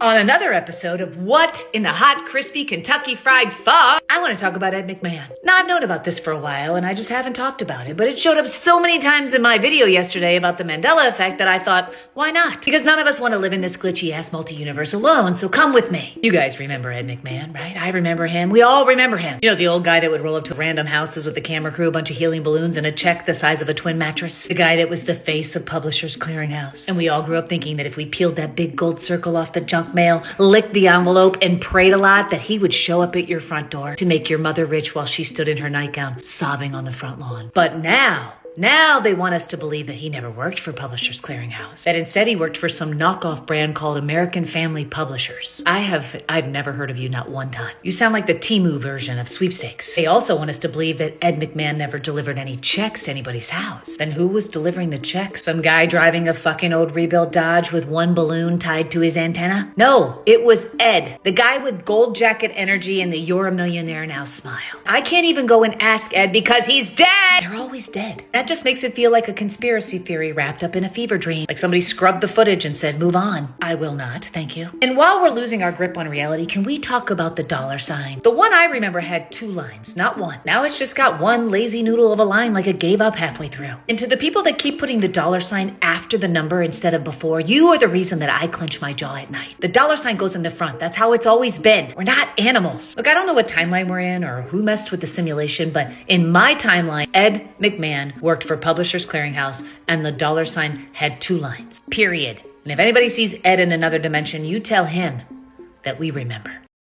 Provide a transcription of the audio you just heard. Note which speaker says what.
Speaker 1: On another episode of What in the Hot Crispy Kentucky Fried Fuck, I want to talk about Ed McMahon. Now, I've known about this for a while, and I just haven't talked about it, but it showed up so many times in my video yesterday about the Mandela effect that I thought, why not? Because none of us want to live in this glitchy-ass multi-universe alone, so come with me. You guys remember Ed McMahon, right? I remember him. We all remember him. You know, the old guy that would roll up to random houses with a camera crew, a bunch of helium balloons, and a check the size of a twin mattress? The guy that was the face of Publishers Clearinghouse. And we all grew up thinking that if we peeled that big gold circle off the junk mail, licked the envelope, and prayed a lot, that he would show up at your front door to make your mother rich while she stood in her nightgown sobbing on the front lawn. But now they want us to believe that he never worked for Publishers Clearinghouse. That instead he worked for some knockoff brand called American Family Publishers. I've never heard of you, not one time. You sound like the Temu version of sweepstakes. They also want us to believe that Ed McMahon never delivered any checks to anybody's house. Then who was delivering the checks? Some guy driving a fucking old rebuilt Dodge with one balloon tied to his antenna? No, it was Ed, the guy with gold jacket energy and the "you're a millionaire now" smile. I can't even go and ask Ed because he's dead. They're always dead. That just makes it feel like a conspiracy theory wrapped up in a fever dream. Like somebody scrubbed the footage and said, move on. I will not, thank you. And while we're losing our grip on reality, can we talk about the dollar sign? The one I remember had 2 lines, not one. Now it's just got one lazy noodle of a line like it gave up halfway through. And to the people that keep putting the dollar sign after the number instead of before, you are the reason that I clench my jaw at night. The dollar sign goes in the front. That's how it's always been. We're not animals. Look, I don't know what timeline we're in or who messed with the simulation, but in my timeline, Ed McMahon worked for Publishers Clearinghouse, and the dollar sign had 2 lines, period. And if anybody sees Ed in another dimension, you tell him that we remember.